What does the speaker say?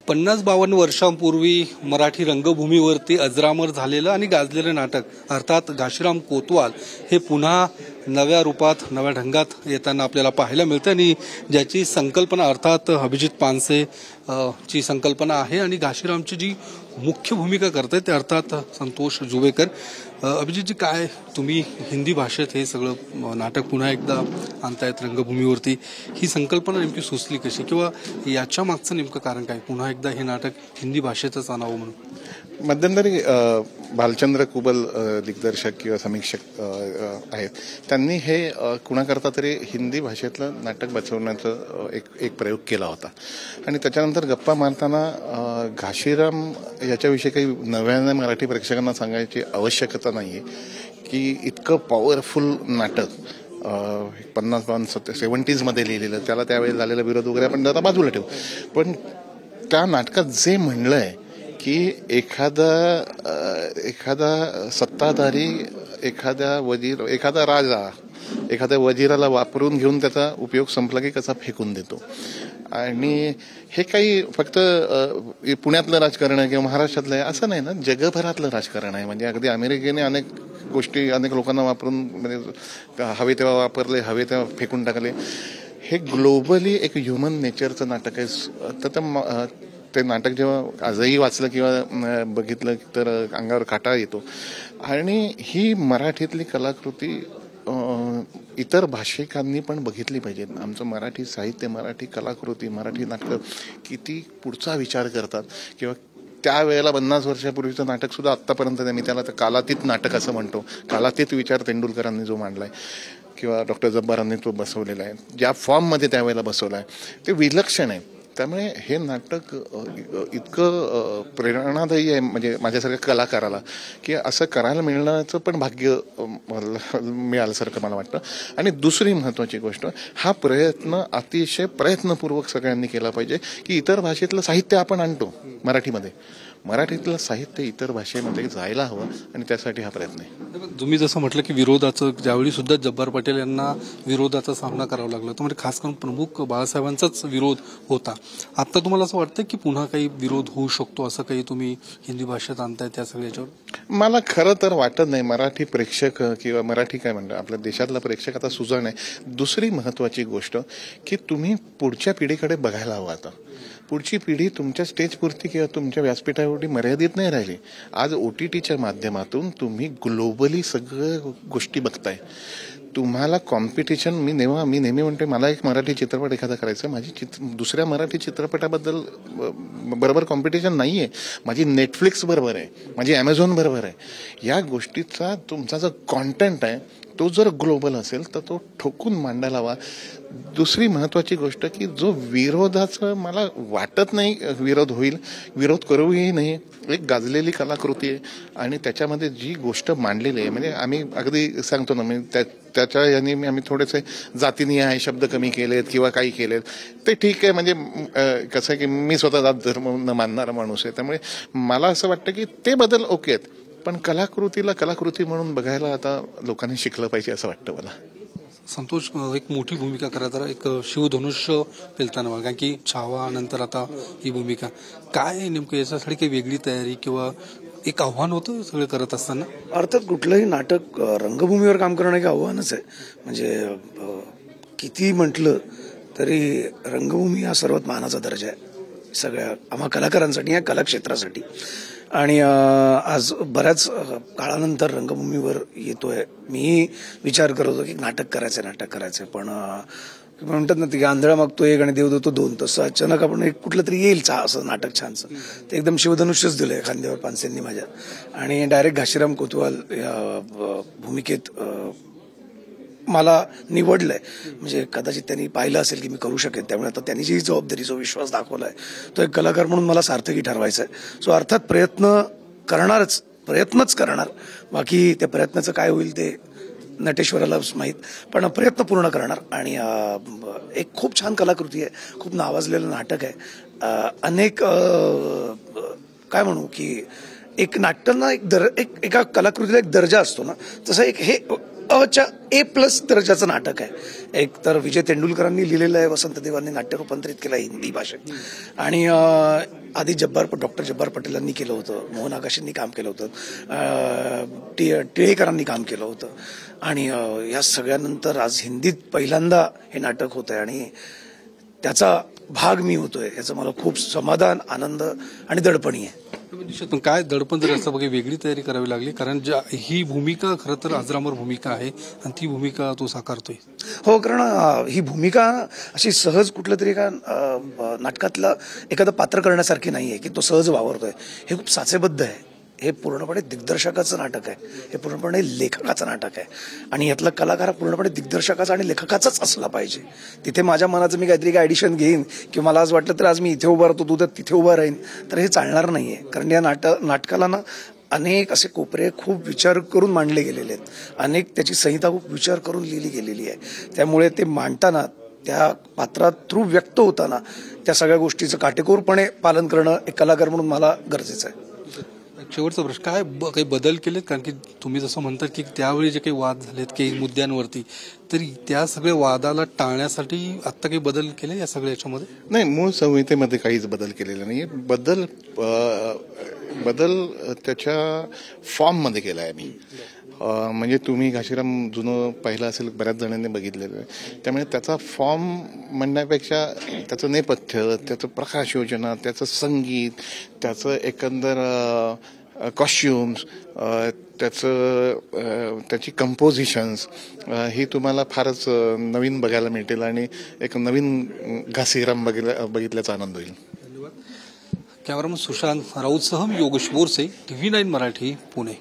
50-52 वर्षांपूर्वी मराठी रंगभूमीवरती अजरामर झालेलं आणि गाजलेलं नाटक अर्थात घाशीराम कोतवाल हे पुन्हा नव्या रूपात नव्या ढंगात येताना आपल्याला पाहायला मिळतं आणि ज्याची संकल्पना अर्थात अभिजित पानसे ची संकल्पना आहे आणि घाशीरामची जी मुख्य भूमिका करते ते अर्थात संतोष जुवेकर। अभिजितजी, काय तुम्ही हिंदी भाषेत हे सगळं नाटक पुन्हा एकदा आणतायत रंगभूमीवरती, ही संकल्पना नेमकी सुचली कशी किंवा याच्या मागचं नेमकं कारण काय पुन्हा एकदा हे नाटक हिंदी भाषेतच आणावं म्हणून? मध्यंतरी भालचंद्र कुबल दिग्दर्शक किंवा समीक्षक आहेत, त्यांनी हे कुणाकरता तरी हिंदी भाषेतलं नाटक बसवण्याचा एक प्रयोग केला होता आणि त्याच्यानंतर गप्पा मारताना घाशीराम याच्याविषयी काही नव्याने मराठी प्रेक्षकांना सांगायची आवश्यकता नाहीये की इतकं पॉवरफुल नाटक 50-70s मध्ये लिहिलेलं, त्याला त्यावेळी झालेला विरोध वगैरे आपण आता बाजूला ठेवू, पण त्या नाटकात जे म्हणलंय की एखादा सत्ताधारी एखादा राजा एखाद्या वजीराला वापरून घेऊन त्याचा उपयोग संपला की कसा फेकून देतो, आणि हे काही फक्त पुण्यातलं राजकारण आहे किंवा महाराष्ट्रातलं आहे असं नाही ना, जगभरातलं राजकारण आहे। म्हणजे अगदी अमेरिकेने अनेक गोष्टी अनेक लोकांना वापरून म्हणजे हवे तेव्हा वापरले, हवे तेव्हा फेकून टाकले। हे ग्लोबली एक ह्युमन नेचरचं नाटक आहे। तर ते नाटक जेव्हा आजही वाचलं किंवा बघितलं तर अंगावर काटा येतो, आणि ही मराठीतली कलाकृती इतर भाषिकांनी पण बघितली पाहिजेत। आमचं मराठी साहित्य, मराठी कलाकृती, मराठी नाटकं किती पुढचा विचार करतात, किंवा त्यावेळेला 50 वर्षापूर्वीचं नाटक सुद्धा आत्तापर्यंत मी त्याला कालातीत नाटक असं म्हणतो। कालातीत विचार तेंडुलकरांनी जो मांडलाय किंवा डॉक्टर जब्बारांनी तो बसवलेला आहे, ज्या फॉर्ममध्ये त्यावेळेला बसवला आहे ते विलक्षण आहे। त्यामुळे हे नाटक इतकं प्रेरणादायी आहे म्हणजे माझ्यासारख्या कलाकाराला की असं करायला मिळण्याचं पण भाग्य मिळाल्यासारखं मला वाटतं। आणि दुसरी महत्त्वाची गोष्ट, हा प्रयत्न अतिशय प्रयत्नपूर्वक सगळ्यांनी केला पाहिजे की इतर भाषेतलं साहित्य आपण आणतो मराठीमध्ये, मराठीतलं साहित्य इतर भाषेमध्ये जायला हवं, आणि त्यासाठी हा प्रयत्न आहे। तुम्ही जसं म्हटलं की विरोधाचं ज्यावेळी सुद्धा जब्बार पटेल यांना विरोधाचा सामना करावा लागला, तो म्हणजे खास करून प्रमुख बाळासाहेबांचाच विरोध होता। आता तुम्हाला असं वाटतं की पुन्हा काही विरोध होऊ शकतो असं काही तुम्ही हिंदी भाषेत आणताय त्या सगळ्याच्यावर? मला खरं तर वाटत नाही। मराठी प्रेक्षक किंवा मराठी काय म्हणतात आपल्या देशातला प्रेक्षक आता सुजाण आहे। दुसरी महत्वाची गोष्ट की तुम्ही पुढच्या पिढीकडे बघायला हवं। आता पुढची पिढी तुमच्या स्टेजपुरती किंवा तुमच्या व्यासपीठावरती मर्यादित नाही राहिली। आज OTTच्या माध्यमातून तुम्ही ग्लोबली सगळ्या गोष्टी बघताय। तुम्हाला कॉम्पिटिशन, मी नेहमी म्हणते मला एक मराठी चित्रपट एखादा करायचा, माझी दुसऱ्या मराठी चित्रपटाबद्दल बरोबर कॉम्पिटिशन नाहीये, माझी नेटफ्लिक्स बरोबर आहे, माझी ॲमेझॉन बरोबर आहे। या गोष्टीचा तुमचा जो कॉन्टेंट आहे तो जर ग्लोबल असेल तर तो ठोकून मांडायला हवा। दुसरी महत्वाची गोष्ट की जो विरोधाचं मला वाटत नाही विरोध होईल, विरोध करूही नाही, एक गाजलेली कलाकृती आहे आणि त्याच्यामध्ये जी गोष्ट मांडलेली आहे, म्हणजे आम्ही अगदी सांगतो ना, म्हणजे त्याच्या याने आम्ही थोडेसे जातीनिहाय शब्द कमी केलेत किंवा काही केलेत ते ठीक आहे। म्हणजे कसं आहे की मी स्वतः जात धर्म न मानणारा माणूस आहे, त्यामुळे मला असं वाटतं की ते बदल ओके आहेत, पण कलाकृतीला कलाकृती म्हणून बघायला आता लोकांनी शिकलं पाहिजे असं वाटतं मला। संतोष, एक मोठी भूमिका करा तर एक शिवधनुष्य पेलताना बघा की छावा नंतर आता ही भूमिका काय नेमकं याच्यासाठी काही वेगळी तयारी किंवा एक आव्हान होतं सगळं करत असताना? अर्थात कुठलंही नाटक रंगभूमीवर काम करणं एक आव्हानच आहे। म्हणजे किती म्हटलं तरी रंगभूमी हा सर्वात मानाचा दर्जा आहे सगळ्या आम्हा कलाकारांसाठी, या कलाक्षेत्रासाठी। आणि आज बऱ्याच काळानंतर रंगभूमीवर येतोय। मी विचार करत होतो की नाटक करायचंय, पण म्हणतात ना, ती आंधळा मागतो एक आणि देव देतो दोन, तसं अचानक आपण एक कुठलं तरी येईल असं नाटक छानसं, ते एकदम शिवधनुष्यच दिलंय खांद्यावर पानसेंनी माझ्या, आणि डायरेक्ट घाशीराम कोतवाल या भूमिकेत मला निवडलंय। म्हणजे कदाचित त्यांनी पाहिलं असेल की मी करू शकेन, त्यामुळे आता त्यांनी जी जबाबदारी, जो विश्वास दाखवलाय तो एक कलाकार म्हणून मला सार्थकी ठरवायचा आहे। सो अर्थात प्रयत्नच करणार, बाकी त्या प्रयत्नाचं काय होईल ते नटेश्वरालाच माहीत, पण प्रयत्न पूर्ण करणार। आणि एक खूप छान कलाकृती आहे, खूप नावाजलेलं नाटक आहे। अनेक काय म्हणू की एक नाट्यांना एका कलाकृतीला एक दर्जा असतो ना, तसं एक हे च्या A+ दर्जाचं नाटक आहे. एक तर विजय तेंडुलकरांनी लिहिलेलं आहे, वसंत देवांनी नाट्य रूपांतरित केलं हिंदी भाषेत, आणि आधी डॉक्टर जब्बार पटेलांनी केलं होतं, मोहन आकाशेंनी काम केलं होतं, टिळेकरांनी काम केलं होतं, आणि या सगळ्यानंतर आज हिंदीत पहिल्यांदा हे नाटक होत आहे आणि त्याचा भाग मी होतोय, याचं मला खूप समाधान, आनंद आणि दडपणी आहे. पण काय दडपण जर असं बघा वेगळी तयारी करावी लागली, कारण ही भूमिका खरं तर अजरामर भूमिका आहे आणि ती भूमिका तो साकारतोय. हो, कारण ही भूमिका अशी सहज कुठलं तरी एका नाटकातलं एखादं पात्र करण्यासारखी नाही आहे की तो सहज वावरतोय. हे खूप साचेबद्ध आहे. हे पूर्णपणे दिग्दर्शकाचं नाटक आहे, हे पूर्णपणे लेखकाचं नाटक आहे, आणि यातला कलाकार पूर्णपणे दिग्दर्शकाचा आणि लेखकाचाच असला पाहिजे. तिथे माझ्या मनाचं मी काहीतरी ॲडिशन घेईन किंवा मला आज वाटलं तर आज मी इथे उभा राहतो, तू तर तिथे उभा राहीन, तर हे चालणार नाही आहे. कारण या नाटकाला ना अनेक असे कोपरे खूप विचार करून मांडले गेलेले आहेत, अनेक त्याची संहिता खूप विचार करून लिहिली गेलेली आहे. त्यामुळे ते मांडताना, त्या पात्रात थ्रू व्यक्त होताना त्या सगळ्या गोष्टीचं काटेकोरपणे पालन करणं एक कलाकार म्हणून मला गरजेचं आहे. शेवटचा प्रश्न, काय काही बदल केलेत? कारण की तुम्ही जसं म्हणतात की त्यावेळी जे काही वाद झालेत काही मुद्द्यांवरती, तरी त्या सगळ्या वादाला टाळण्यासाठी आता काही बदल केले या सगळ्या याच्यामध्ये? नाही, मूळ संहितेमध्ये काहीच बदल केलेला नाही. बदल त्याच्या फॉर्ममध्ये केला आहे मी. म्हणजे तुम्ही घाशीराम जुनं पाहिलं असेल, बऱ्याच जणांनी बघितलेलं आहे, त्यामुळे त्याचा फॉर्म म्हणण्यापेक्षा त्याचं नेपथ्य, त्याचं प्रकाश योजना, त्याचं संगीत, त्याचं एकंदर कॉस्ट्युम्स, त्याची कंपोजिशन्स ही तुम्हाला फारच नवीन बघायला मिळतील आणि एक नवीन घासीराम बघितल्याचा आनंद होईल. कॅमेरामन सुशांत राऊतसह योगेश बोरसे, TV9 मराठी, पुणे.